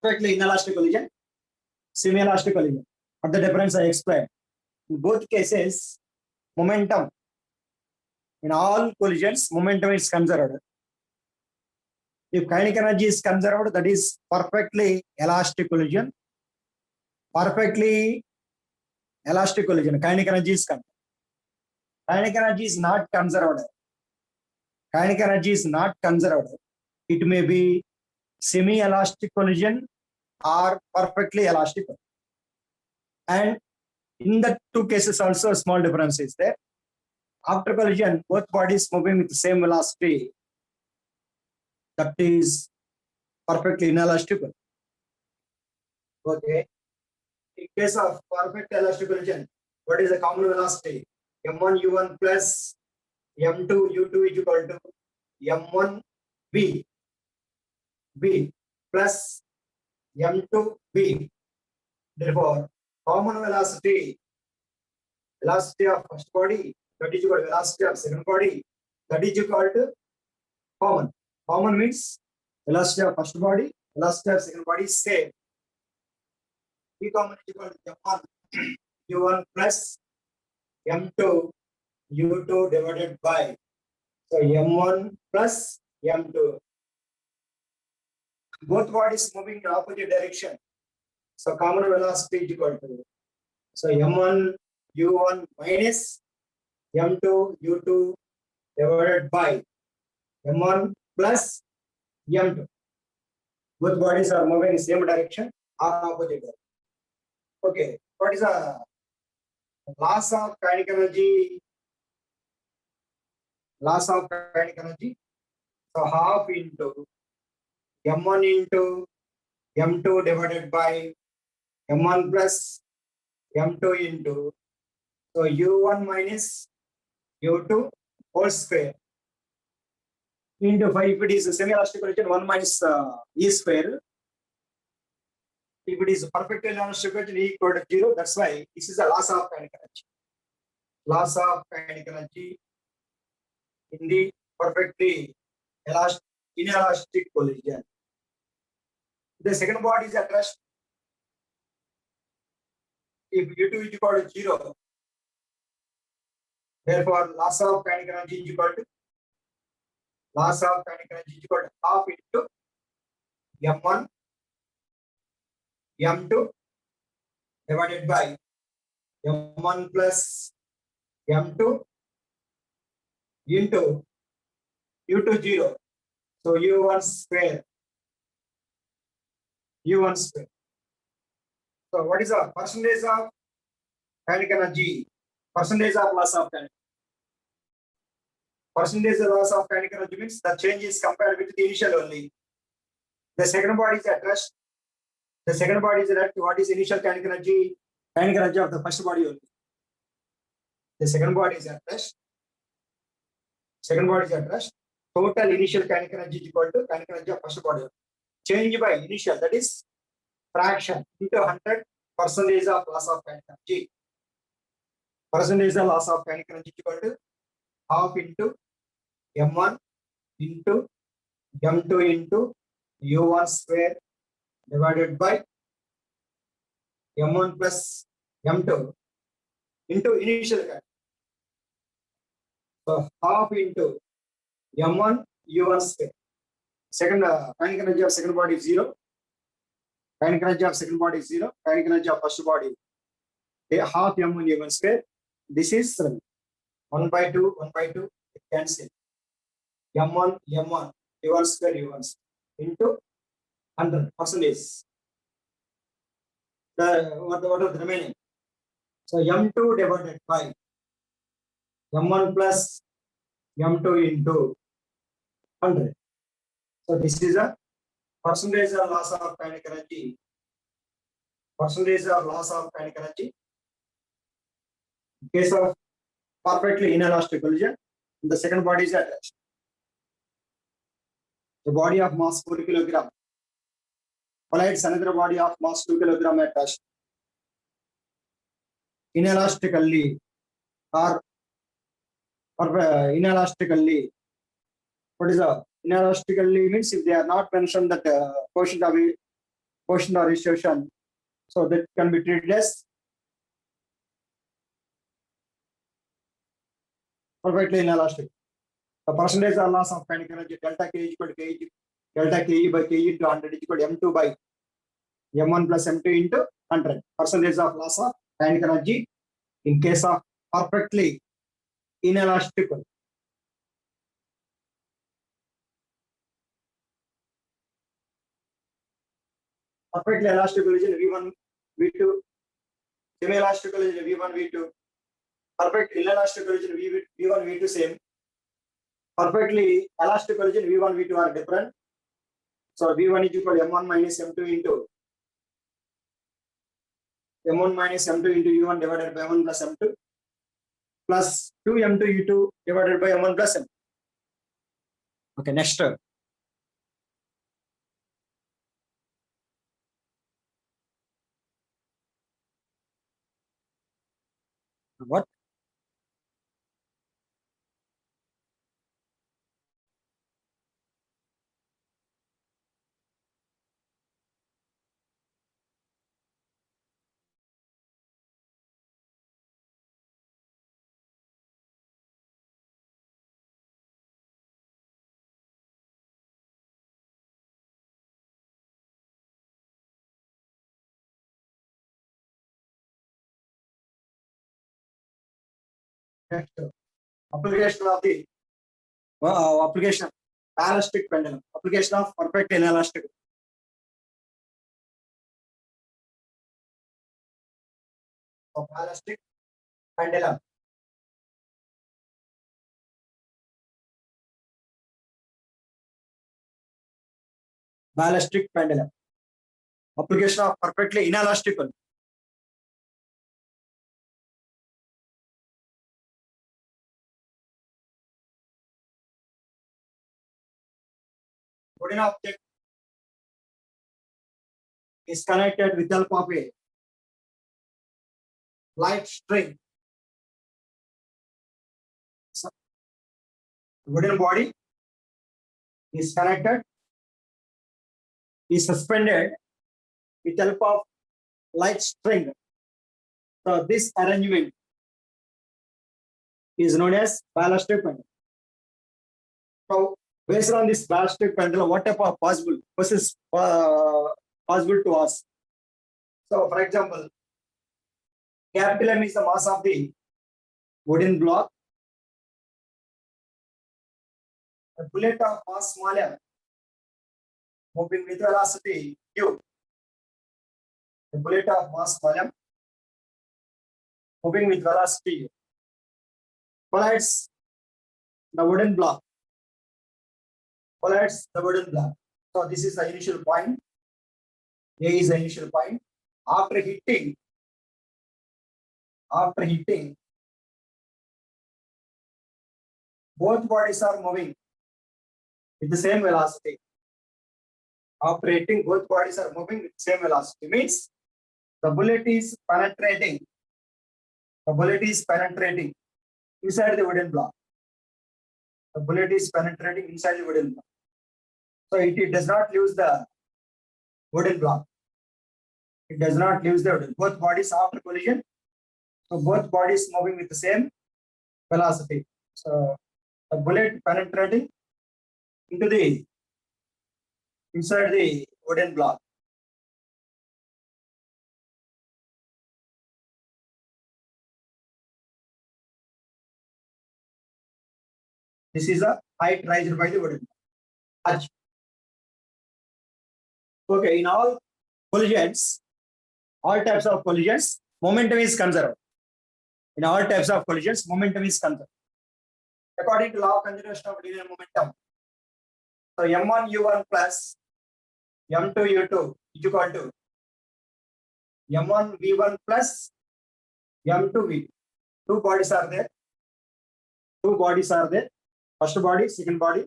perfectly inelastic collision, semi-elastic collision. What the difference I explained. In both cases, momentum, in all collisions, momentum is conserved. If kinetic energy is conserved, that is perfectly elastic collision. Perfectly elastic collision, kinetic energy is conserved. Kinetic energy is not conserved. Kinetic energy is not conserved. It may be semi-elastic collision or perfectly elastic. And in the two cases also a small difference is there. After collision, both bodies moving with the same velocity. That is perfectly inelastic. Okay. In case of perfect elastic collision, what is the common velocity? M1 U1 plus M2 U2 is equal to M1 V plus M2 V. Therefore, common velocity of first body, that is equal to velocity of second body, that is equal to common. Common means velocity of first body, velocity of second body is same. V common is equal to M1 U1 plus M2 U2 divided by, so M1 plus M2. Both bodies moving in opposite direction. So common velocity is equal to, so M1 U1 minus M2 U2 divided by M1 plus M2. Both bodies are moving in same direction or opposite direction. Okay, what is the loss of kinetic energy? Loss of kinetic energy. So half into M1 into M2 divided by M1 plus M2 into, so U1 minus U2 whole square into 5. If it is a semi-elastic collision, 1 minus E square. If it is perfect elastic collision, E equal to 0. That's why this is the loss of kinetic energy. Loss of kinetic energy in the perfectly inelastic collision. The second body is at rest. If U2 is equal to 0, therefore loss of kinetic energy is equal to half into M1 M2 divided by M1 plus M2 into U2 0. So U1 square. So what is the percentage of kinetic energy? Percentage of loss of kinetic. Percentage of loss of kinetic energy means the change is compared with the initial only. The second body is at rest. The second body is at rest. What is initial kinetic energy? Kinetic energy of the first body only. The second body is at rest. Total initial kinetic energy is equal to kinetic energy of first body. Change by initial, that is fraction into 100 percentage of loss of kinetic energy. Percentage of loss of kinetic energy is equal to half into M1 into M2 into U1 square divided by M1 plus M2 into initial kinetic. So half into M1 U1 square. Second kinetic energy of second body is 0. Kinetic energy of second body is 0. Kinetic energy of first body half M1 U1 square. This is 1 by 2, it cancel. M1 U1 square into 100 percentage. What is the remaining? So M2 divided by M1 plus M2 into 100. So this is a percentage of loss of kinetic energy. Percentage of loss of kinetic energy. In case of perfectly inelastic collision, the second body is at rest. The body of mass 4 kg collides another body of mass 2 kg at rest. Inelastically or inelastically. What is a inelastically means if they are not mentioned that quotient of quotient or distribution. So that can be treated as perfectly inelastic. The percentage or loss of kinetic energy delta K is equal to K, delta Ke by K into 100 is equal to M2 by M1 plus M2 into 100. Percentage of loss of kinetic energy in case of perfectly inelastic. Perfectly elastic collision V1, V2. Semi-elastic collision V1, V2. Perfect inelastic collision V1, V2 same. Perfectly elastic collision V1, V2 are different. So V1 is equal to M1 minus M2 into M1 minus M2 into U1 divided by M1 plus M2 plus 2 M2 U2 divided by M1 plus M. Okay, next. What? Next. Application of the application elastic pendulum. Application of perfect inelastic. Of elastic pendulum. Ballistic pendulum. Application of perfectly inelastic. Wooden object is connected with help of a light string. So, wooden body is connected, is suspended with help of light string. So this arrangement is known as ballistic pendulum. So based on this ballistic pendulum, what type of possible forces possible to us? So for example, capital M is the mass of the wooden block. A bullet of mass small m moving with velocity u. A bullet of mass small m moving with velocity u collides the wooden block. Collides the wooden block. So this is the initial point. A is the initial point. After hitting, both bodies are moving with the same velocity. After hitting, both bodies are moving with the same velocity. Means the bullet is penetrating. The bullet is penetrating inside the wooden block. The bullet is penetrating inside the wooden block. So it does not lose the wooden block. It does not lose the wooden. Both bodies after collision. So both bodies moving with the same velocity. So the bullet penetrating into the inside the wooden block. This is a height raised by the wooden block. Okay, in all collisions, all types of collisions, momentum is conserved. In all types of collisions, momentum is conserved. According to law of conservation of linear momentum, so M1 U1 plus M2 U2 is equal to M1 V1 plus M2 V2. Two bodies are there. Two bodies are there. First body, second body.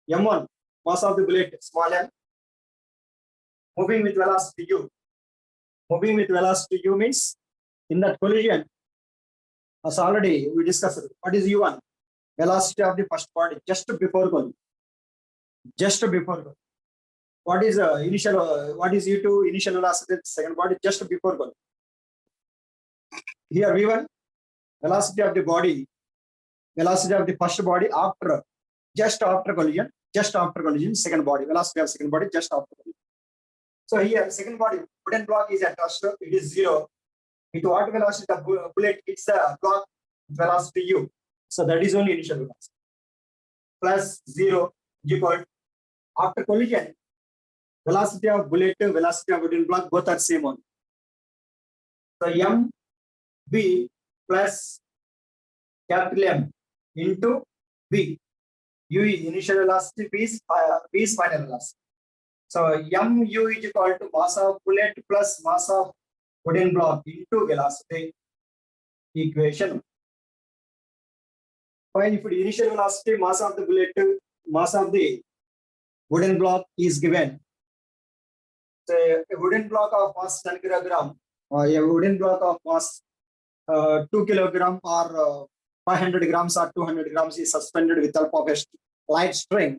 M1, mass of the bullet, small m, moving with velocity u. Moving with velocity u means in that collision, as already we discussed, what is u1? Velocity of the first body just before collision. Just before collision. what is initial? What is U2 initial velocity? Second body just before collision. Here V1 velocity of the body, velocity of the first body after just after collision, second body velocity of second body just after collision. So here second body wooden block is at rest, it is 0. With what velocity the bullet hits the block, velocity u. So that is only initial velocity. Plus 0 is equal after collision, velocity of bullet, velocity of wooden block both are same only. So m b plus capital M into b. U is initial velocity, b is final velocity. So mu is equal to mass of bullet plus mass of wooden block into velocity equation. Fine, if the initial velocity, mass of the bullet, mass of the wooden block is given. So a wooden block of mass 10 kg, or a wooden block of mass 2 kg or 500 grams or 200 grams is suspended with help of a light string.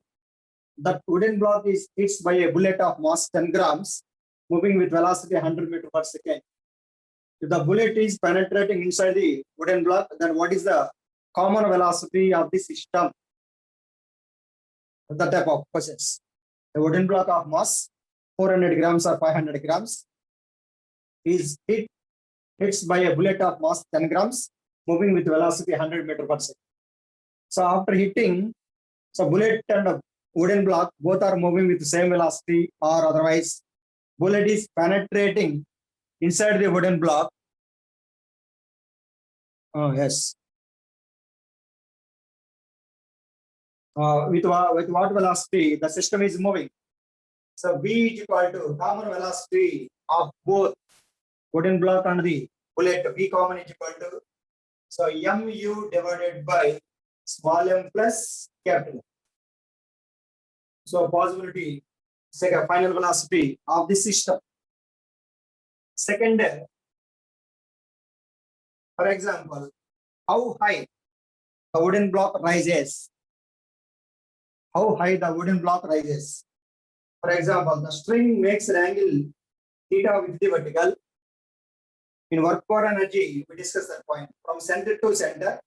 That wooden block is hit by a bullet of mass 10 grams moving with velocity 100 meters per second. If the bullet is penetrating inside the wooden block, then what is the common velocity of the system? The type of questions. A wooden block of mass 400 grams or 500 grams is hits by a bullet of mass 10 grams moving with velocity 100 meters per second. So after hitting, so bullet and wooden block both are moving with the same velocity, or otherwise bullet is penetrating inside the wooden block. Yes. With what velocity the system is moving? So V is equal to common velocity of both wooden block and the bullet. V common is equal to, so mu divided by small m plus capital M. So possibility, second final velocity of the system. Second, for example, how high the wooden block rises. How high the wooden block rises. For example, the string makes an angle theta with the vertical. In work for energy, we discuss that point. From center to center,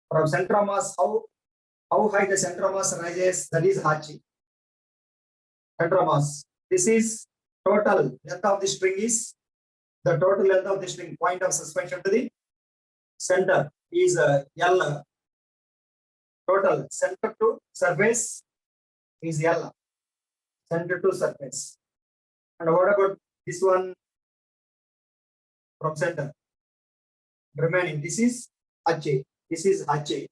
from center of mass, how high the center of mass rises, that is Hachi. Center of mass. This is total length of the string is, the total length of the string, point of suspension to the center is L. Total center to surface is L. Center to surface. And what about this one from center? Remaining, this is H. This is H.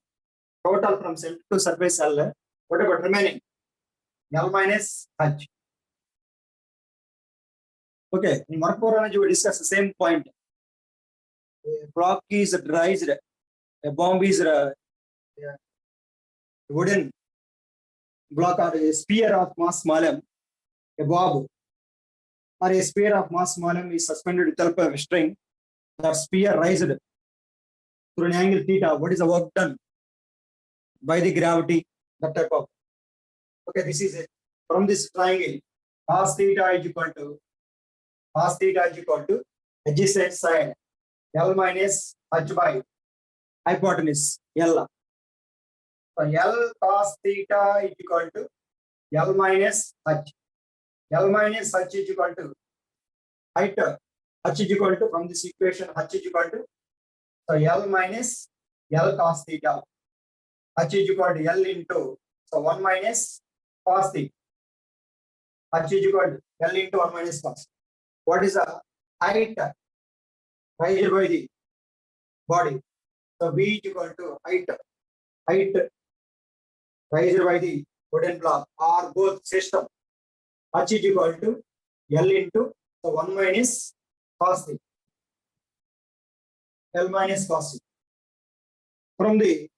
Total from center to surface L. What about remaining? L minus H. Okay, in work for energy, we discuss the same point. A block is raised, a bomb is wooden block or a sphere of mass small m, a bob or a sphere of mass small m is suspended with help of a string. That sphere raised through an angle theta. What is the work done? By the gravity, that type of. Okay, this is it. From this triangle, cos theta is equal to adjacent side L minus H by hypotenuse L. So L cos theta is equal to L minus H. L minus H is equal to height. H is equal to, from this equation, H is equal to, so L minus L cos theta. H is equal to L into, so 1 minus cos theta. H is equal to L into 1 minus cos. What is the height raised by the body? So V is equal to height raised by the wooden block or both system. H is equal to L into, so 1 minus cos theta. L minus cos theta. From the,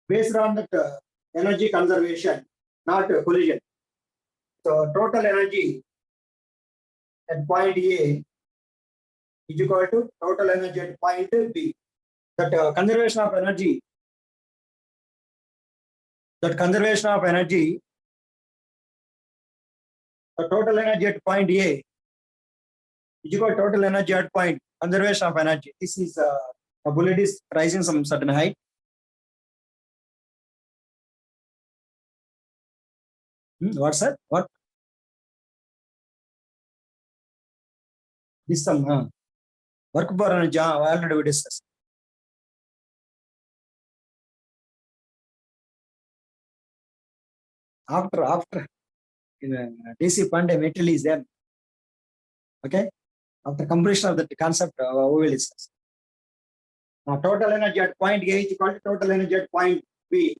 based on that energy conservation, not collision. So total energy at point A is equal to total energy at point B. That conservation of energy So total energy at point A is equal to total energy at point conservation of energy. This is a bullet is rising some certain height. What's that? What? This some work for energy already we discussed. After in DC Pandey metal is there. Okay. After completion of the concept, we will discuss. Now, total energy at point A is equal to total energy at point B.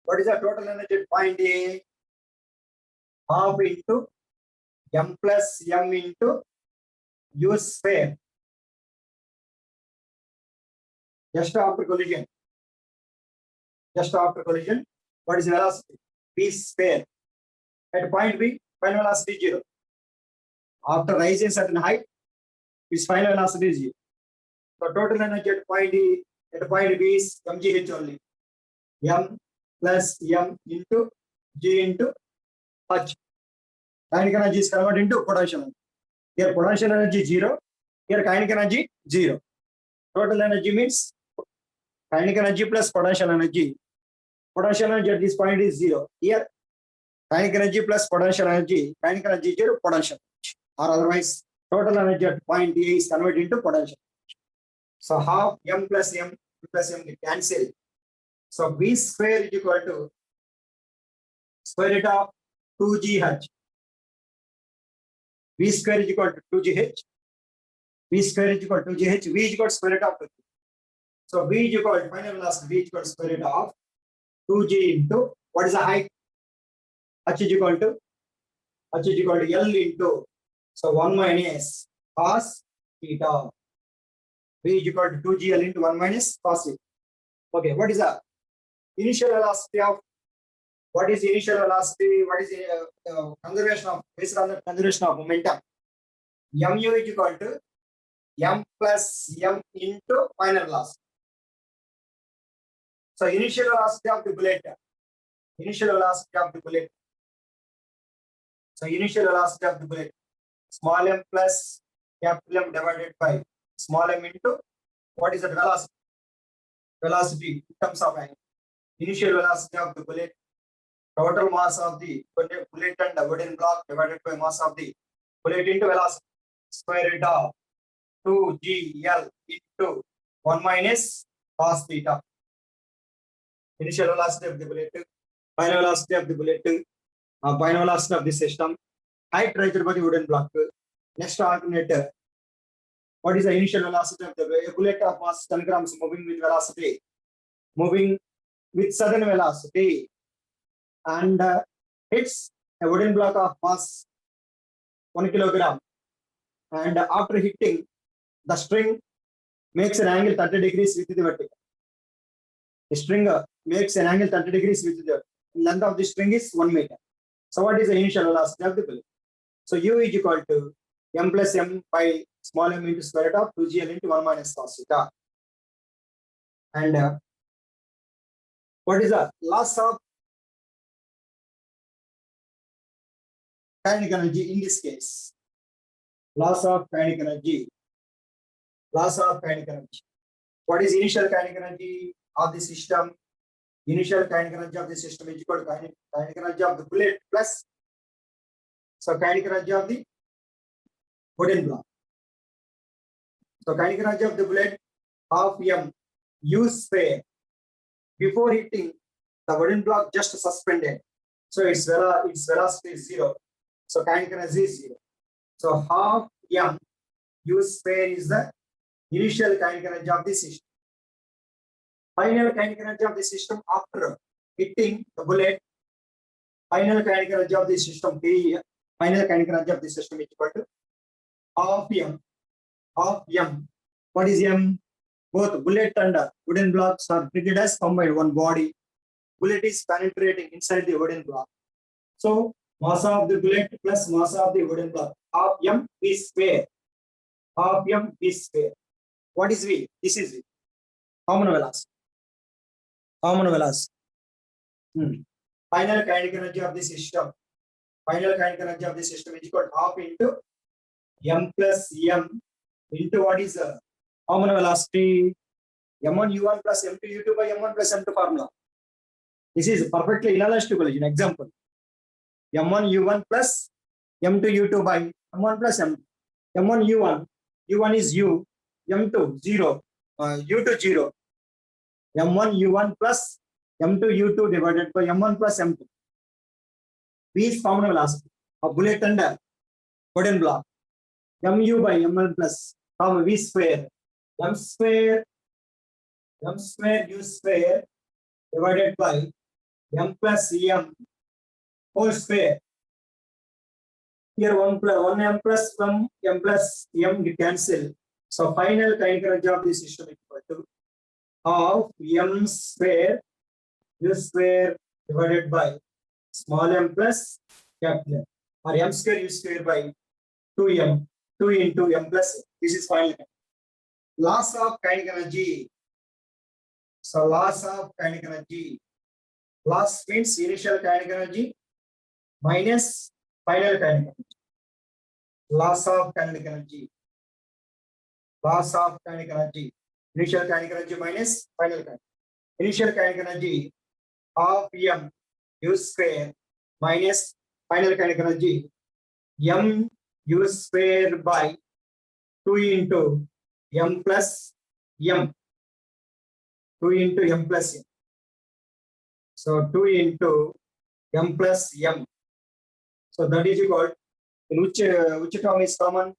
What is the total energy at point A? Half into m plus m into u square. Just after collision. Just after collision, what is the velocity? V square. At point B, final velocity 0. After rising certain height, its final velocity is 0. So total energy at point B is mgh only. M plus m into g into h. Kinetic energy is converted into potential energy. Here potential energy 0. Here kinetic energy 0. Total energy means kinetic energy plus potential energy. Potential energy at this point is 0. Here kinetic energy plus potential energy. Kinetic energy 0, potential energy. Or otherwise, total energy at point A is converted into potential. So half m plus m cancel. So v square is equal to square root of 2gh. V square is equal to 2gh. V square is equal to 2gh. V is equal to square root of 2g. So v is equal to final velocity. V is equal to square root of 2g into what is the height? H is equal to L into, so 1 minus cos theta. V is equal to 2gl into 1 minus cos theta. Okay, what is the initial velocity of, what is initial velocity? What is conservation of, based on the conservation of momentum? mu is equal to m plus m into final velocity. So initial velocity of the bullet. Initial velocity of the bullet. So initial velocity of the bullet. Small m plus capital M divided by small m into what is the velocity? Velocity in terms of angle. Initial velocity of the bullet. Total mass of the bullet and the wooden block divided by mass of the bullet into velocity. Square root of 2gl into 1 minus cos theta. Initial velocity of the bullet, final velocity of the bullet, final velocity of the system, height raised by the wooden block. Next alternator, what is the initial velocity of the bullet of mass 10 grams moving with velocity? Moving with sudden velocity and hits a wooden block of mass 1 kilogram, and after hitting, the string makes an angle 30 degrees with the vertical. The string makes an angle 30 degrees with the length of the string is 1 meter. So what is the initial velocity of the bullet? So u is equal to m plus m by small m into square root of 2gl into 1 minus cos theta. And what is the loss of kinetic energy in this case? Loss of kinetic energy. Loss of kinetic energy. What is initial kinetic energy of the system? Initial kinetic energy of the system is equal to kinetic energy of the bullet plus, so kinetic energy of the wooden block. So kinetic energy of the bullet half m u square. Before hitting, the wooden block just suspended, so its velocity is 0. So kinetic energy is 0. So half m u square is the initial kinetic energy of the system. Final kinetic energy of the system after hitting the bullet. Final kinetic energy of the system, final kinetic energy of the system is equal to half m. Half m. What is m? Both bullet and wooden blocks are treated as combined one body. Bullet is penetrating inside the wooden block. So mass of the bullet plus mass of the wooden block. Half m v square. Half m v square. What is v? This is v. Common velocity. Common velocity. Final kinetic energy of the system. Final kinetic energy of the system is equal to half into m plus m into what is the common velocity m1 u1 plus m2 u2 by m1 plus m2 formula. This is perfectly inelastic collision. Example: m1 u1 plus m2 u2 by m1 plus m2. m1 u1 is u, m2 0, u2 0. m1 u1 plus m2 u2 divided by m1 plus m2. V is common velocity of bullet and wooden block. mu by m1 plus v square, m square u square divided by m plus m whole square. Here 1 m plus m plus m cancel. So final kinetic energy of this system is equal to half m square u square divided by small m plus capital M, or m square u square by 2m, 2 into m plus. This is final. Loss of kinetic energy. So loss of kinetic energy. Loss means initial kinetic energy minus final kinetic energy. Loss of kinetic energy. Loss of kinetic energy. Initial kinetic energy minus final kinetic. Initial kinetic energy half m u square minus final kinetic energy m u square by 2 into m plus m. 2 into m plus m. So 2 into m plus m. So that is equal. In which term is common?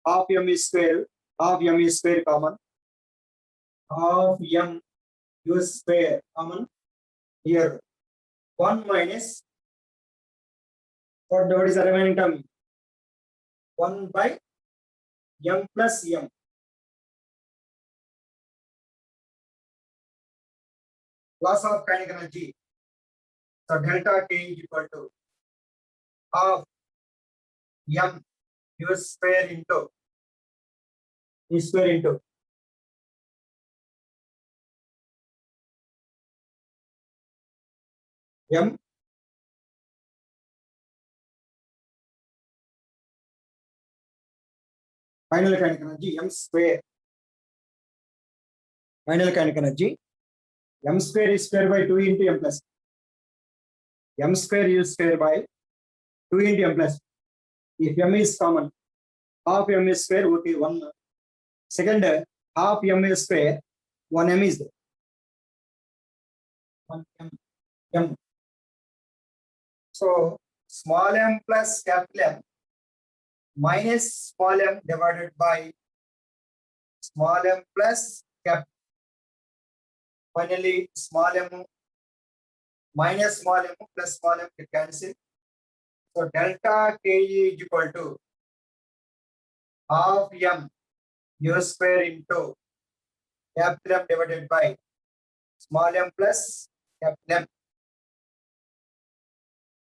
Half m is square. Half m is square common. Half m u square common. Here 1 minus. What is the remaining term? 1 by m plus m. Loss of kinetic energy. So delta K is equal to half m u square into e square into m final kinetic energy m square. Final kinetic energy m square is square by 2 into m plus m square u square by 2 into m plus. If m is common, half m is square would be 1. Second, half m is square, 1 m is there. 1 m. So small m plus capital M minus small m divided by small m plus capital. Finally, small m minus small m plus small m can cancel. So delta K is equal to half m u square into capital M divided by small m plus capital M.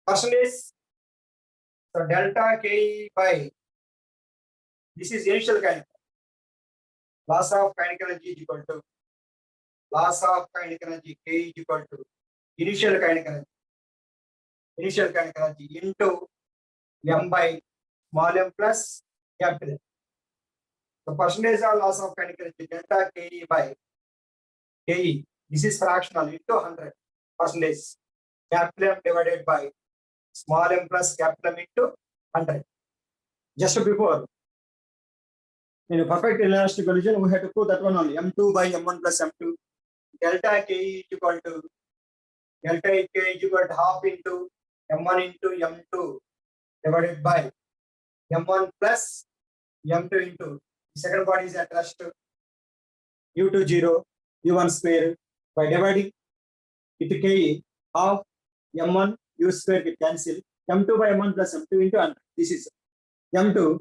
Percentage. So delta K by this is initial kinetic. Loss of kinetic energy is equal to loss of kinetic energy K is equal to initial kinetic energy. Initial kinetic energy into m by small m plus capital M. The percentage of loss of kinetic energy delta Ke by Ke. This is fractional into 100 percentage. Capital M divided by small m plus capital M into 100. Just before in a perfect inelastic collision, we had to prove that one only. M2 by M1 plus M2. Delta Ke is equal to half into M1 into M2 divided by M1 plus M2 into the second part is at rest U2 0, U1 square by dividing with Ke half M1 U square get cancel. M2 by M1 plus M2 into 100. This is M2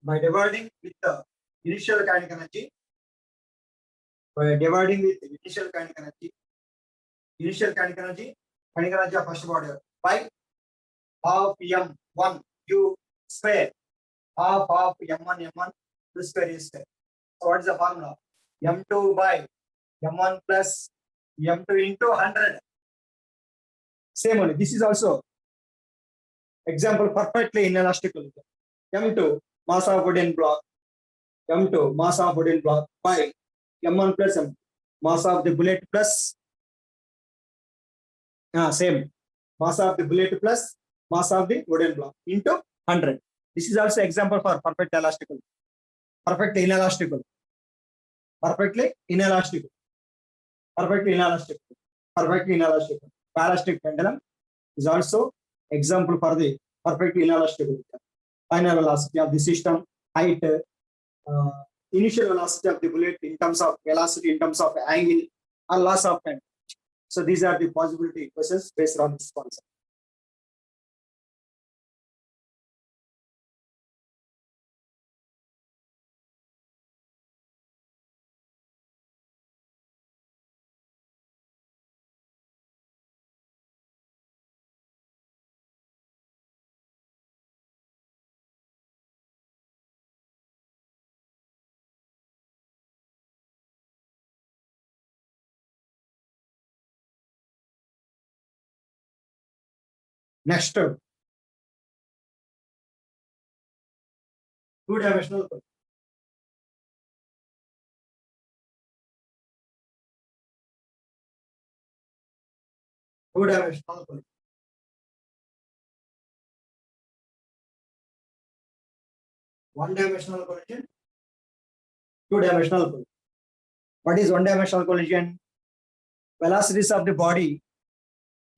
by dividing with the initial kinetic energy. By dividing with initial kinetic energy of first order by half m1 u square half m1 u square is square. So what is the formula? M2 by m1 plus m2 into 100. Same only. This is also Example, perfectly inelastic collision. M2 mass of wooden block. M2 mass of wooden block by M1 plus M mass of the bullet plus same mass of the bullet plus mass of the wooden block into 100. This is also example for perfect elastical. Perfectly inelastic. Perfectly inelastic. Perfectly inelastic. Perfectly inelastic. Parastic pendulum is also example for the perfectly inelastic. Final velocity of the system, height, initial velocity of the bullet in terms of velocity, in terms of angle, or loss of time. So these are the possibility questions based on this concept. Next, two-dimensional. Two-dimensional. One-dimensional collision. Two-dimensional collision. What is one-dimensional collision? Velocities of the body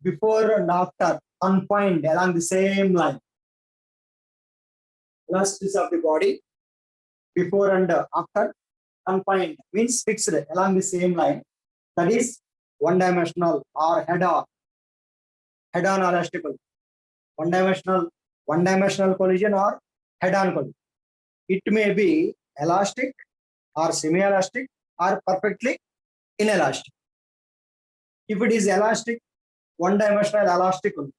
before and after confined along the same line. Velocities of the body before and after confined means fixed along the same line. That is one-dimensional or head-on elastical. One-dimensional collision or head-on collision. It may be elastic or semi-elastic or perfectly inelastic. If it is elastic, one-dimensional elastic collision.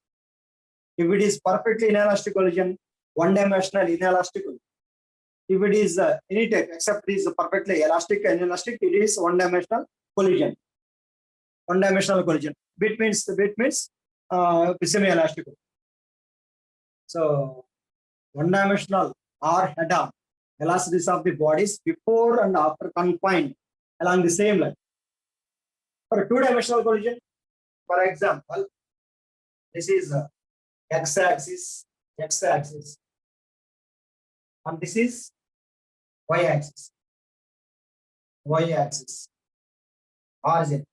If it is perfectly inelastic collision, one-dimensional inelastic collision. If it is any type except it is perfectly elastic and inelastic, it is one-dimensional collision. One-dimensional collision. Bit means semi-elastic. So one-dimensional or head-on velocities of the bodies before and after confined along the same line. For a two-dimensional collision, for example, this is x-axis, and this is y-axis, origin,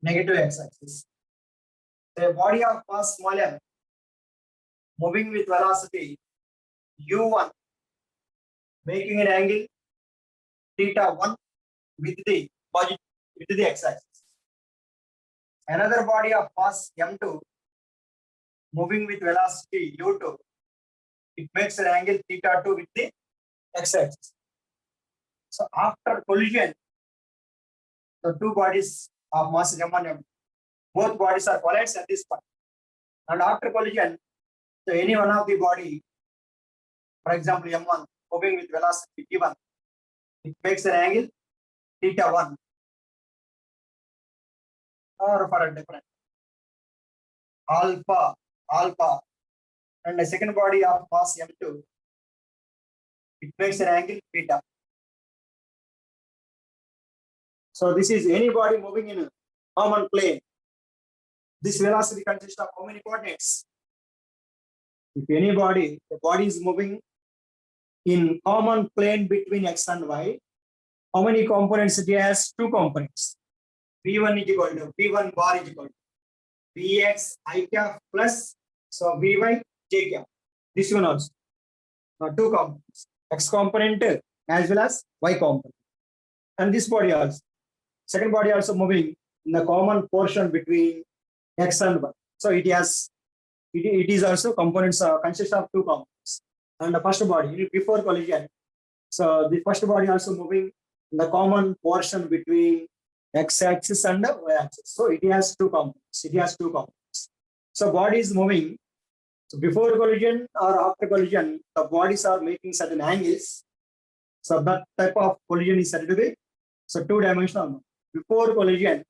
negative x-axis. The body of mass small m moving with velocity u1, making an angle theta1 with the x-axis. Another body of mass m2 moving with velocity u2, it makes an angle theta2 with the x-axis. So after collision, the two bodies of mass m1 and m2, both bodies are collides at this point. And after collision, so any one of the body, for example m1 moving with velocity v1, it makes an angle theta1, or for a different alpha, and the second body of mass m2, it makes an angle beta. So this is any body moving in a common plane. This velocity consists of how many coordinates? If any body, the body is moving in common plane between x and y, how many components it has? Two components. V1 is equal to V1 bar is equal to Vx I cap plus so Vy j cap. This one also. Two components, x component as well as y component. And this body also. Second body also moving in the common portion between x and y. So it is also components consist of two components. And the first body before collision. So the first body also moving in the common portion between x-axis and y-axis. So it has two components. So body is moving. So before collision or after collision, the bodies are making certain angles. So that type of collision is said to be two-dimensional. Before collision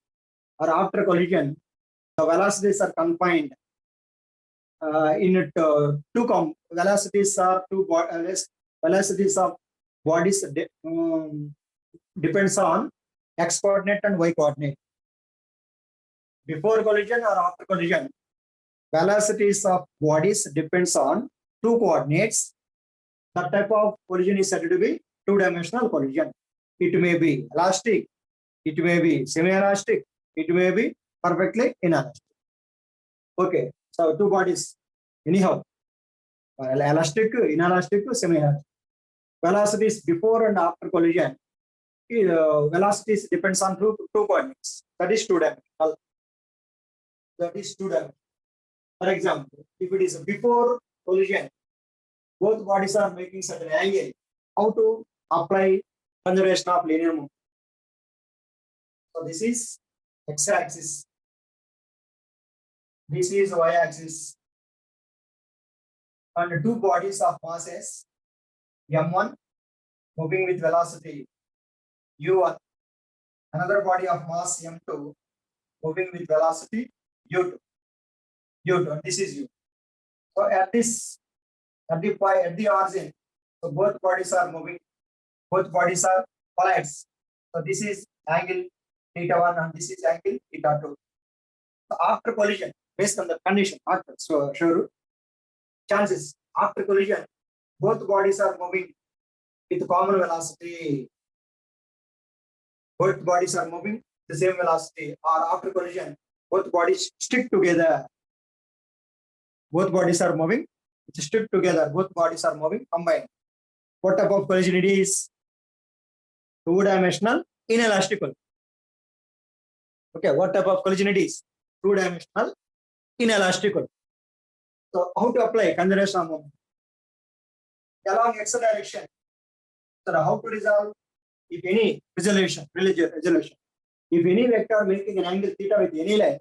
or after collision, the velocities are confined velocities are velocities of bodies depends on x coordinate and y coordinate. Before collision or after collision, velocities of bodies depends on two coordinates. That type of collision is said to be two-dimensional collision. It may be elastic, it may be semi-elastic, it may be perfectly inelastic. Okay, so two bodies, anyhow, elastic, inelastic, semi-elastic. Velocities before and after collision, velocities depends on two coordinates. That is two-dimensional. That is two-dimensional. For example, if it is before collision, both bodies are making certain angle. How to apply conservation of linear momentum? So this is x-axis. This is y-axis. And two bodies of masses, m1 moving with velocity u1, another body of mass m2 moving with velocity u2. And this is u. So at the origin, so both bodies are moving, both bodies are collides. So this is angle θ1 and this is angle θ2. So after collision, based on the condition, so sure chances after collision, both bodies are moving with common velocity. Both bodies are moving the same velocity, or after collision, both bodies stick together. Both bodies are moving, stick together. Both bodies are moving combined. What type of collision it is? Two-dimensional inelastic collision. Okay, what type of collision it is? Two-dimensional inelastic collision. So how to apply conservation of moment? Along x direction. So how to resolve? If any resolution. If any vector making an angle theta with any line,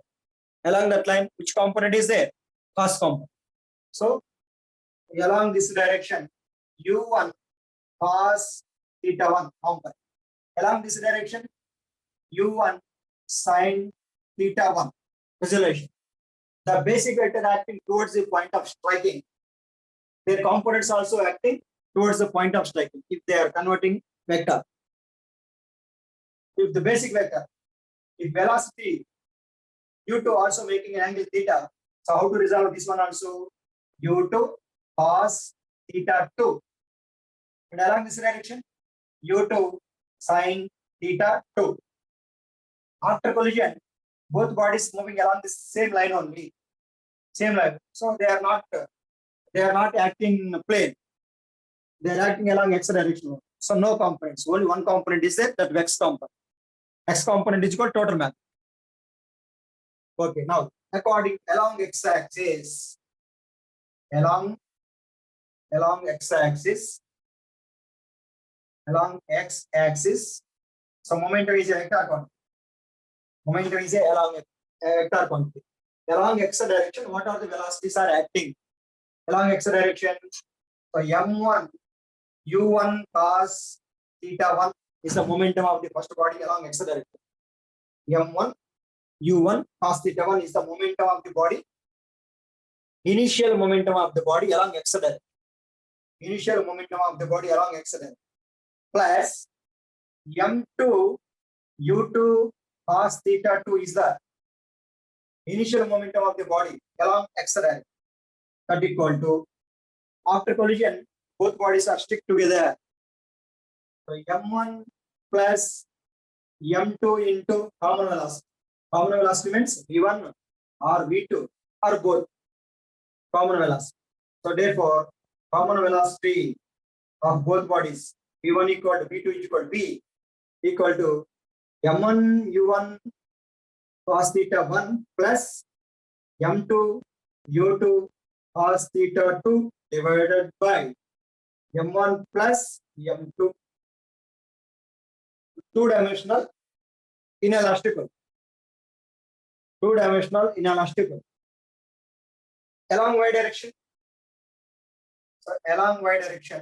along that line, which component is there? Cos component. So along this direction, u1 cos θ1 component. Along this direction, u1 sin θ1 resolution. The basic vector acting towards the point of striking. Their components also acting towards the point of striking if they are converting vector. If the basic vector, if velocity u2 also making an angle theta, so how to resolve this one also? u2 cos θ2. And along this direction, u2 sin θ2. After collision, both bodies moving along the same line only. Same line. So they are not acting in plane. They are acting along x direction. So no components. Only one component is there, that x component. X component is called total mass. Okay, now according along x-axis, along x-axis, so momentum is a vector quantity. Momentum is along a vector quantity. Along x direction, what are the velocities are acting? Along x direction, so m1 u1 cos θ1 is the momentum of the first body along x direction. m1 u1 cos θ1 is the momentum of the body. Initial momentum of the body along x direction. Initial momentum of the body along x direction. Plus m2 u2 cos θ2 is the initial momentum of the body along x direction. That equal to, after collision, both bodies are stick together. So m1 plus m2 into common velocity. Common velocity means v1 or v2 or both. Common velocity. So therefore, common velocity of both bodies, v1 equal to v2 equal to v, equal to m1 u1 cos θ1 plus m2 u2 cos θ2 divided by m1 plus m2. Two-dimensional inelastic. Two-dimensional inelastic. Along y direction. So along y direction,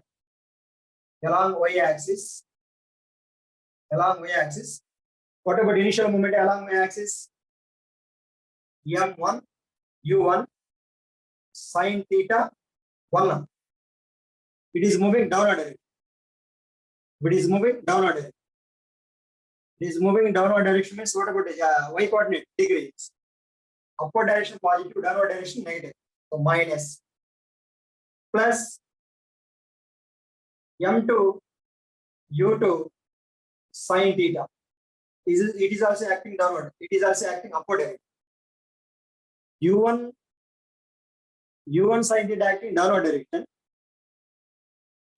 along y-axis. Along y-axis. What about initial moment along y-axis? m1 u1 sine theta 1. It is moving downward direction. It is moving downward direction. It is moving downward direction means what about y coordinate? Degrees. Upward direction positive, downward direction negative. So minus plus m2 u2 sine theta. It is also acting downward. It is also acting upward direction. u1 sine theta acting downward direction.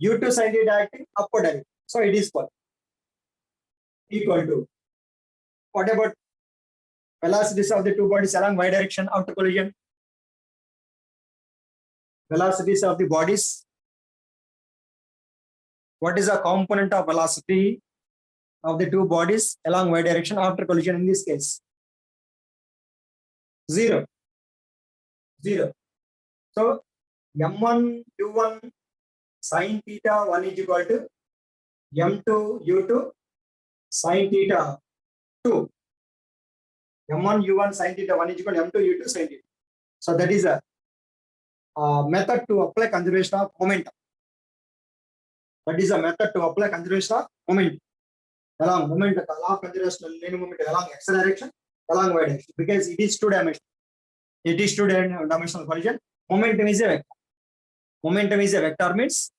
u2 sine theta acting upward direction. So it is equal to. What about velocities of the two bodies along y direction after collision? Velocities of the bodies. What is the component of velocity of the two bodies along y direction after collision in this case? 0. 0. So m1 u1 sine theta 1 is equal to m2 u2 sine theta 2. m1 u1 sine theta 1 is equal to m2 u2 sine theta. So that is a method to apply conservation of momentum. That is a method to apply conservation of momentum. Along momentum, law of conservation of linear momentum along x direction, along y direction, because it is two-dimensional. It is two-dimensional collision. Momentum is a vector. Momentum is a vector means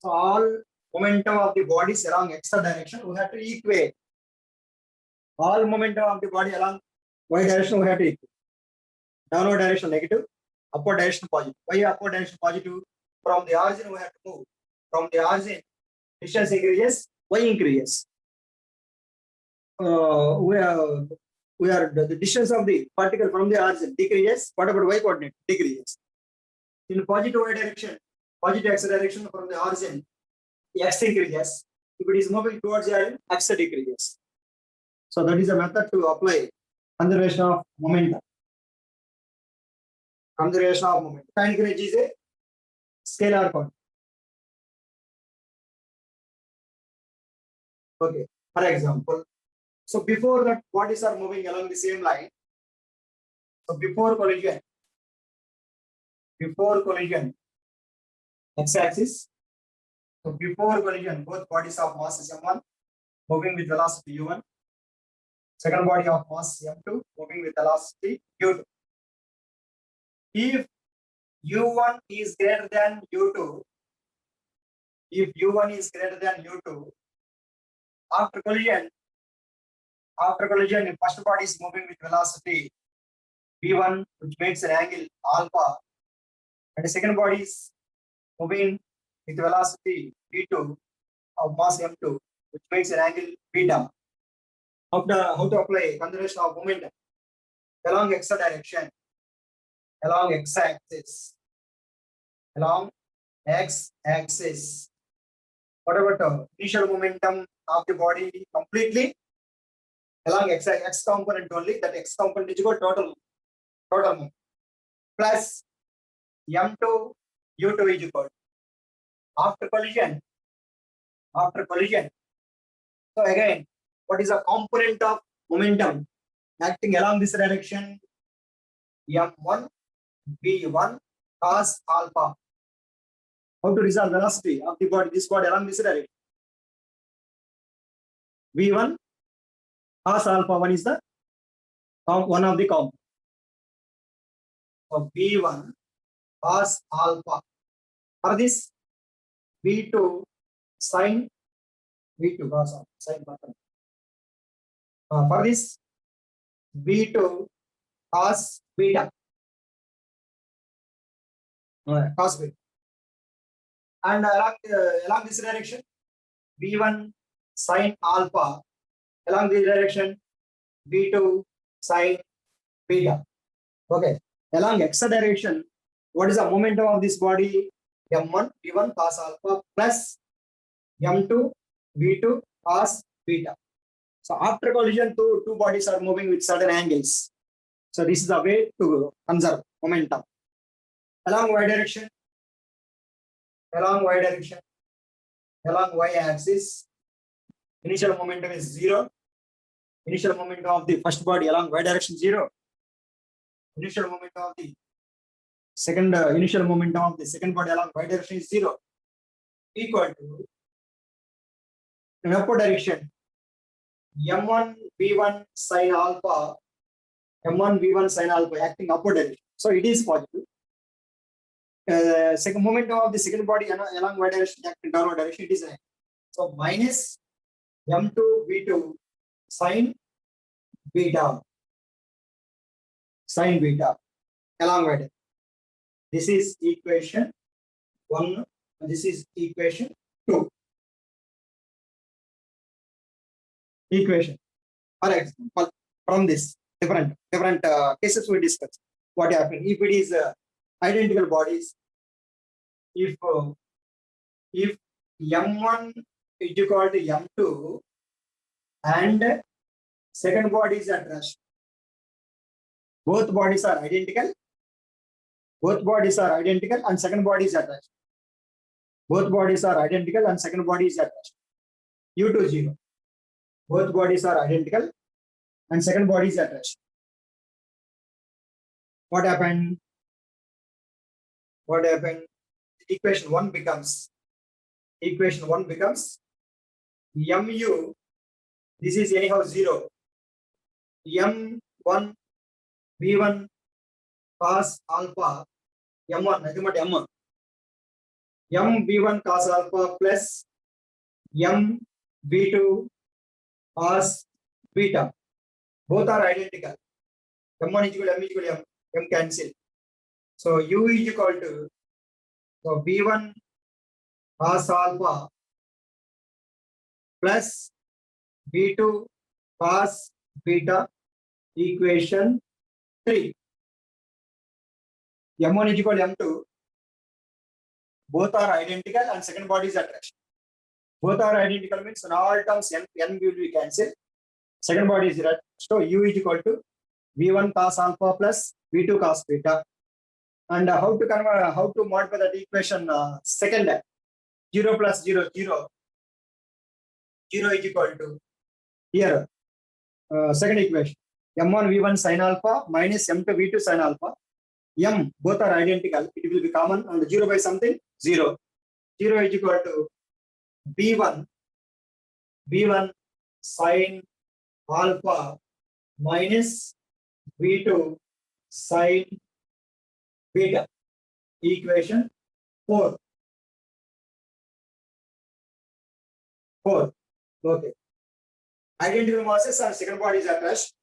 so all momentum of the bodies along x direction we have to equate. All momentum of the body along y direction we have to equate. Downward direction negative, upward direction positive. Why upward direction positive? From the origin we have to move. From the origin, distance increases, y increases. We are the distance of the particle from the origin decreases. What about y coordinate? Decreases. In positive y direction, positive x direction from the origin, x increases. If it is moving towards the origin, x decreases. So that is a method to apply conservation of momentum. Conservation of momentum. Kinetic energy is a scalar quantity. Okay. For example, so before that, bodies are moving along the same line. So before collision, x-axis. So before collision, both bodies of mass is m1 moving with velocity u1. Second body of mass m2 moving with velocity u2. If u1 is greater than u2, after collision, the first body is moving with velocity v1, which makes an angle alpha, and the second body is moving with velocity v2 of mass m2, which makes an angle beta. How to apply conservation of momentum along x direction, along x-axis. What about initial momentum of the body completely along x component only? That x component is equal to total moment plus m2 u2 is equal to after collision. So again, what is the component of momentum acting along this direction? m1 v1 cos alpha. How to resolve velocity of the body, this body along this direction? v1 cos alpha 1 is the one of the components. So v1 cos alpha. For this, v2 sin v2 cos alpha sin button. For this, v2 cos beta. Cos beta. And along this direction, v1 sin alpha. Along this direction, v2 sin beta. Okay. Along x direction, what is the momentum of this body? m1 v1 cos alpha plus m2 v2 cos beta. So after collision, two bodies are moving with certain angles. So this is a way to conserve momentum. Along y direction, along y-axis, initial momentum is 0. Initial momentum of the first body along y direction 0. Initial momentum of the second initial momentum of the second body along y direction is 0 equal to in upward direction m1 v1 sin alpha m1 v1 sin alpha acting upward direction. So it is positive. Second momentum of the second body along y direction acting downward direction, it is negative. So minus m2 v2 sin beta along y direction. This is equation 1. This is equation 2. Equation. For example, from this different cases we discussed. What happens if it is identical bodies? If m1 is equal to m2 and second body is at rest, both bodies are identical. Both bodies are identical and second body is at rest. Both bodies are identical and second body is at rest. U2 0. Both bodies are identical and second body is at rest. What happened? Equation 1 becomes mu. This is anyhow 0. m1 v1 cos alpha m1, nothing but m1. M v1 cos alpha plus m v2 cos beta. Both are identical. M1 is equal to m cancel. So u is equal to v1 cos alpha plus v2 cos beta, equation 3. m1 is equal to m2. Both are identical and second body is at rest. Both are identical means in all terms n will be cancelled. Second body is at rest. So u is equal to v1 cos alpha plus v2 cos beta. And how to modify that equation? Second, 0 plus 0, 0. 0 is equal to here. Second equation, m1 v1 sin alpha minus m2 v2 sin alpha. M both are identical. It will be common and 0 by something 0. 0 is equal to v1 sin alpha minus v2 sin beta, equation 4. Okay. Identical masses and second body is at rest.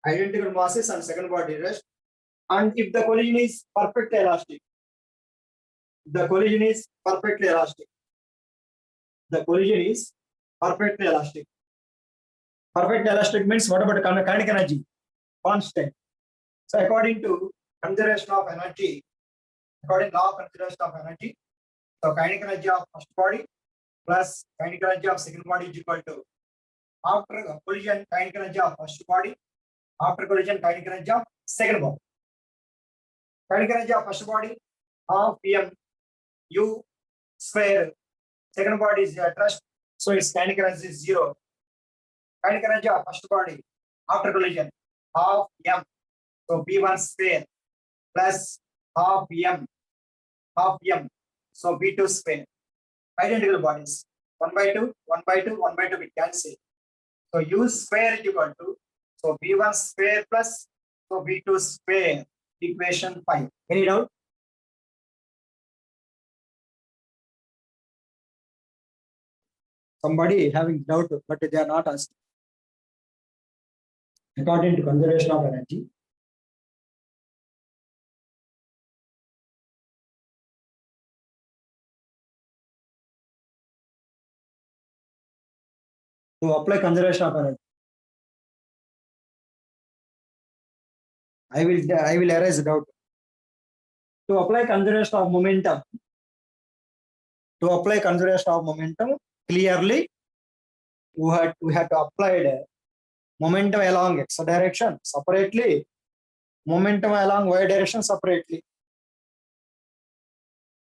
Identical masses and second body rest. And if the collision is perfectly elastic, Perfect elastic means what about kinetic energy? Constant. So according to conservation of energy, according to law of conservation of energy, so kinetic energy of first body plus kinetic energy of second body is equal to, after collision kinetic energy of first body, after collision kinetic energy of second body. Kinetic energy of first body half m u square. Second body is at rest, so its kinetic energy is 0. Kinetic energy of first body after collision half m, so v1 square plus half m, so v2 square. Identical bodies 1 by 2 we cancel. So u square is equal to, so v1 square plus so v2 square, equation 5. Any doubt? Somebody having doubt, but they are not asking. According to conservation of energy, to apply conservation of energy, I will erase the doubt. To apply conservation of momentum, clearly we had to apply momentum along x direction separately, momentum along y direction separately.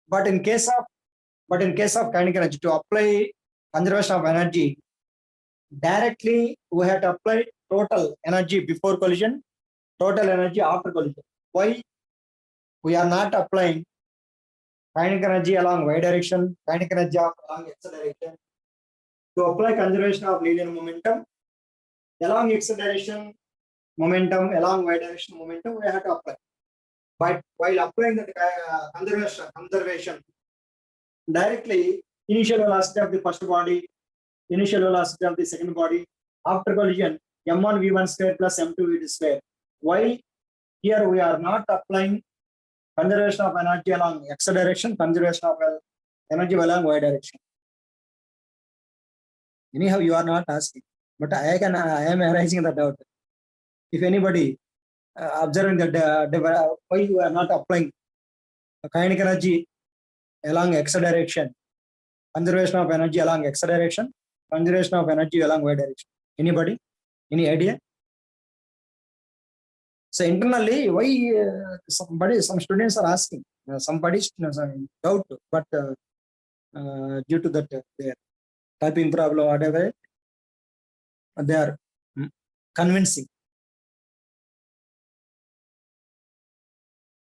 But in case of kinetic energy, to apply conservation of energy, directly we had to apply total energy before collision, total energy after collision. Why? we are not applying kinetic energy along y direction, kinetic energy along x direction. To apply conservation of linear momentum along x direction momentum, along y direction momentum, we have to apply. But while applying the conservation directly, initial velocity of the first body, initial velocity of the second body, after collision, m1 v1 square plus m2 v2 square. Why here we are not applying conservation of energy along x direction, conservation of energy along y direction? Anyhow, you are not asking, but I am arising the doubt. If anybody observing that why you are not applying kinetic energy along x direction, conservation of energy along x direction, conservation of energy along y direction? Anybody? Any idea? So internally, why some students are asking, somebody's doubt, but due to that their typing problem, whatever, they are convincing.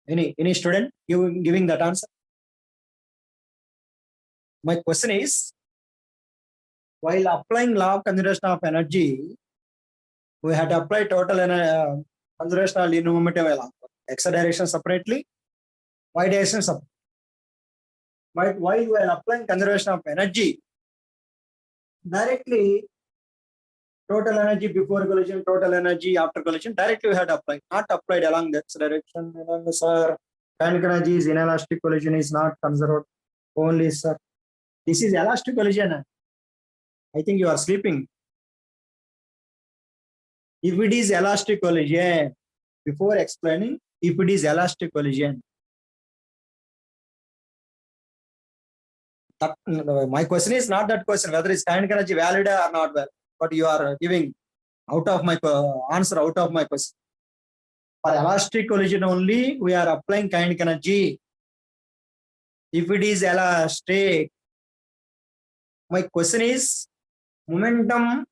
Any student giving that answer? My question is, while applying law of conservation of energy, we had to apply total conservation of linear momentum along x direction separately, y direction separately. But while we are applying conservation of energy directly, total energy before collision, total energy after collision, directly we had to apply, not applied along the x direction. Sir, kinetic energy is inelastic collision is not conserved. Only, sir, this is elastic collision. I think you are sleeping. If it is elastic collision, before explaining, if it is elastic collision, that, my question is not that question whether is kinetic energy valid or not valid, but you are giving out of my answer out of my question. For elastic collision only, we are applying kinetic energy. If it is elastic, my question is momentum.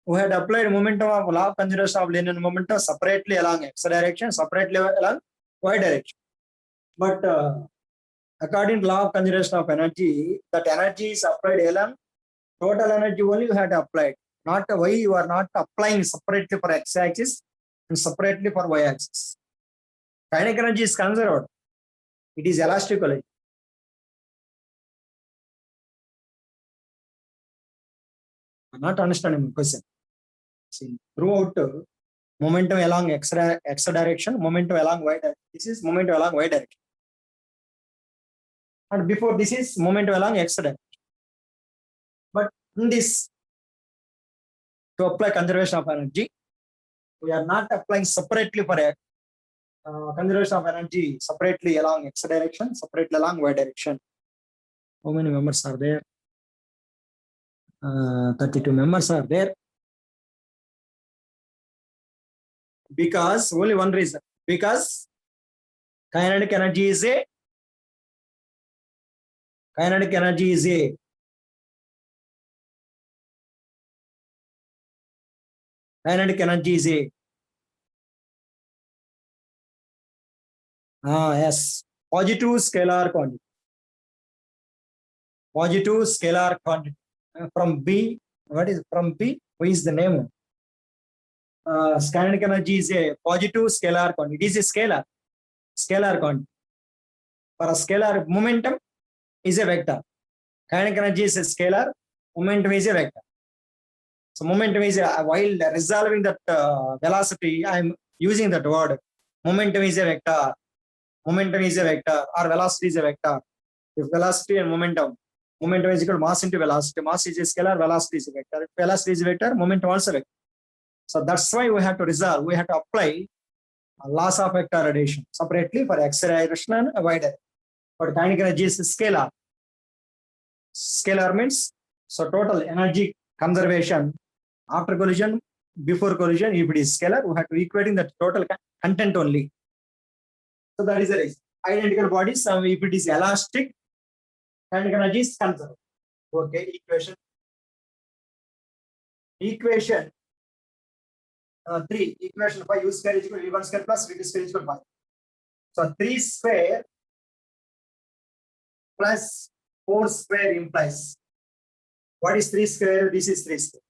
We had applied momentum of law of conservation of linear momentum separately along x direction, separately along y direction. But according to law of conservation of energy, that energy is applied along total energy only you had applied. Not why you are not applying separately for x axis and separately for y axis. Kinetic energy is conserved. It is elastically. I'm not understanding my question. See, throughout momentum along x direction, momentum along y direction. This is momentum along y direction. And before this is momentum along x direction. But in this, to apply conservation of energy, we are not applying separately for conservation of energy separately along x direction, separately along y direction. How many members are there? 32 members are there. Because only one reason. Because kinetic energy is a kinetic energy is a kinetic energy is a yes, positive scalar quantity. Positive scalar quantity from B. What is from B? What is the name? Kinetic energy is a positive scalar quantity. It is a scalar quantity. For a scalar, momentum is a vector. Kinetic energy is a scalar, momentum is a vector. So momentum is while resolving that velocity, I am using that word. Momentum is a vector. Momentum is a vector, or velocity is a vector. If velocity and momentum is equal to mass into velocity. Mass is a scalar, velocity is a vector. If velocity is a vector, momentum also a vector. So that's why we have to resolve. We have to apply laws of vector addition separately for x direction and y direction. But kinetic energy is scalar. Scalar means so total energy conservation after collision, before collision. If it is scalar, we have to equating the total content only. So that is the reason. Identical bodies, if it is elastic, kinetic energy is conserved. Okay, equation 3. Equation 5, u square is equal to v1 square plus v2 square is equal to 5. So 3 square plus 4 square implies. What is 3 square? This is 3 square.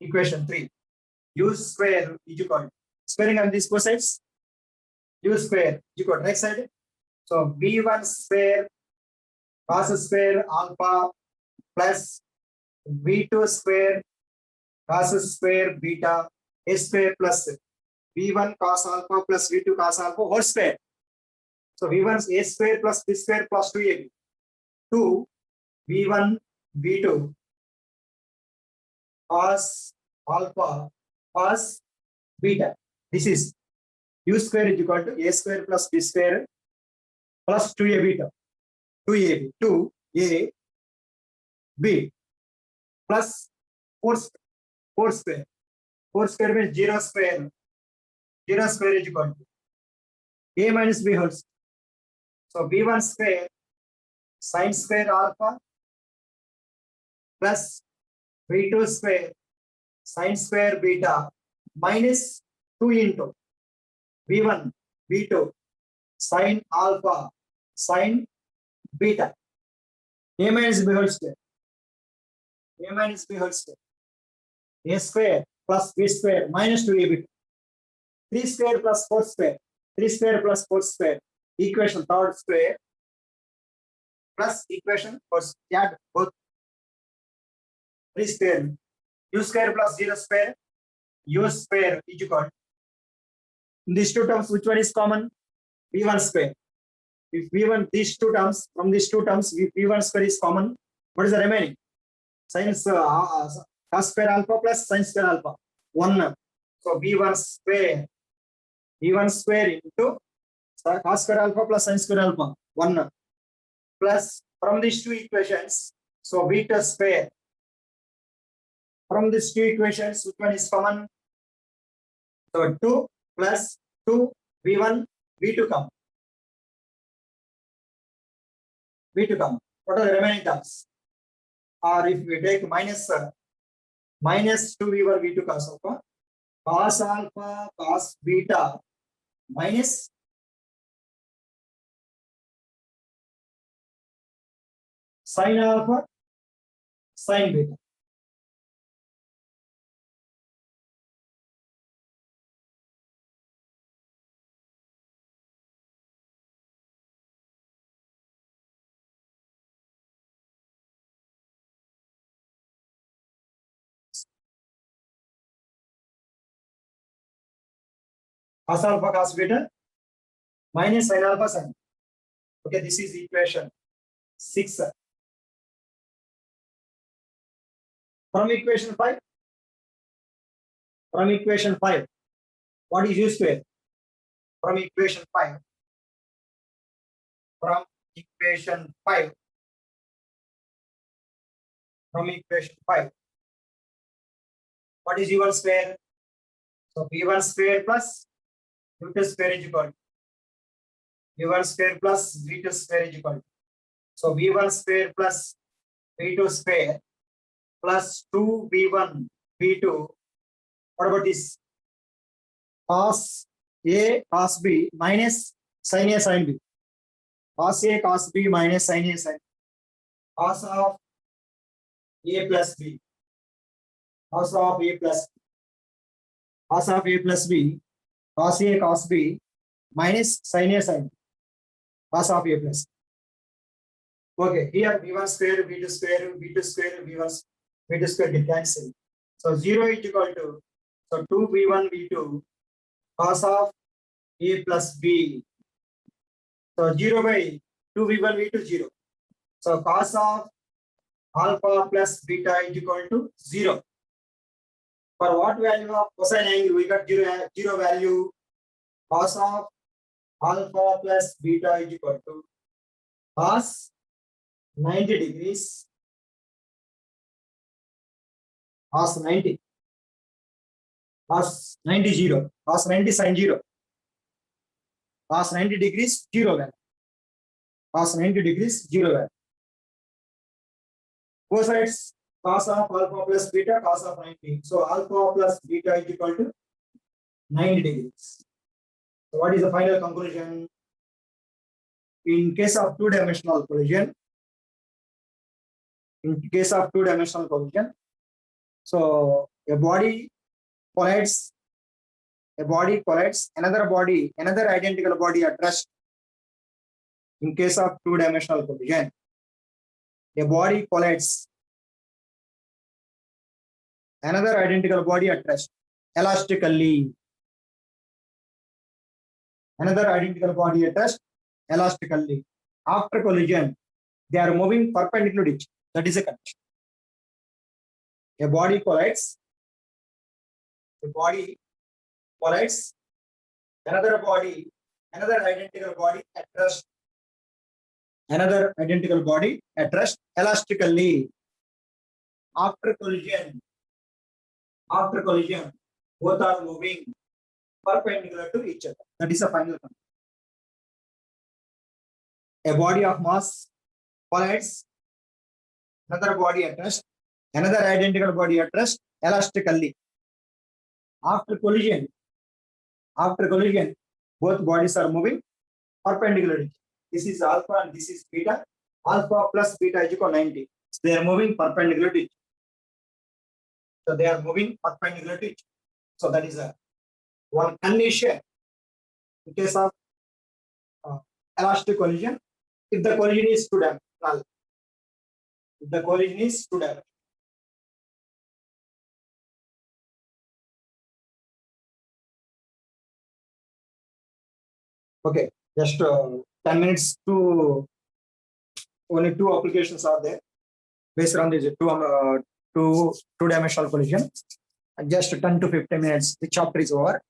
Equation 3. U square is equal to squaring on these both sides. U square is equal to right side. So V1 square cos square alpha plus V2 square cos square beta A square plus V1 cos alpha plus V2 cos alpha whole square. So V1 A square plus B square plus 2AB. 2 V1 V2 cos alpha cos beta. This is U square is equal to A square plus B square plus 2A beta. 2AB. 2A B plus 4 square. 4 square. 4 square means 0 square. 0 square is equal to A minus B whole square. So B1 square sin square alpha plus V2 square sin square beta minus 2 into V1 V2 sin alpha sin beta. A minus B whole square. A minus B whole square. A square plus B square minus 2A beta. 3 square plus 4 square. 3 square plus 4 square. Equation third square plus equation first. Add both. 3 square. U square plus 0 square. U square is equal. In these two terms, which one is common? V1 square. If V1, these two terms, from these two terms, if V1 square is common, what is the remaining? Sin cos square alpha plus sin square alpha. 1. So V1 square. V1 square into cos square alpha plus sin square alpha. 1. Plus from these two equations, so V2 square. From these two equations, which one is common? So 2 plus 2 V1 V2 come. V2 come. What are the remaining terms? Or if we take minus 2 V1 V2 cos alpha cos beta minus sin alpha sin beta. Cos alpha cos beta minus sin alpha sin. Okay, this is equation 6. From equation 5, what is U square? From equation 5, what is U1 square? So V1 square plus V2 square is equal to V1 square plus V2 square is equal to. So V1 square plus V2 square plus 2 V1 V2. What about this? Cos A cos B minus sin A sin B. Cos A cos B minus sin A sin B. Cos of A plus B. Cos of A plus B. Cos of A plus B. Cos A cos B minus sin A sin B. Cos of A plus B. Okay, here V1 square, V2 square, V2 square, V1 V2 square get cancelled. So 0 is equal to, so 2 V1 V2 cos of A plus B. So 0 by 2 V1 V2 0. So cos of alpha plus beta is equal to 0. For what value of cosine angle? We got 0 value. Cos of alpha plus beta is equal to cos 90 degrees. Cos 90. Cos 90 0. Cos 90 sin 0. Cos 90 degrees 0 value. Cos 90 degrees 0 value. Both sides cos of alpha plus beta, cos of 90. So alpha plus beta is equal to 90 degrees. So what is the final conclusion? In case of two-dimensional collision, so a body collides, another identical body at rest. In case of two-dimensional collision, a body collides another identical body at rest elastically. Another identical body at rest elastically. After collision, they are moving perpendicular to each other. That is a condition. A body collides another identical body at rest. Another identical body at rest elastically. After collision, both are moving perpendicular to each other. That is a final conclusion. A body of mass collides another body at rest, another identical body at rest elastically. After collision, both bodies are moving perpendicularly. This is alpha and this is beta. Alpha plus beta is equal to 90. So they are moving perpendicular to each other. So that is a one condition in case of elastic collision. If the collision is two-dimensional. Okay, just 10 minutes to only two applications are there based on this two-dimensional collision. And just 10 to 15 minutes, the chapter is over.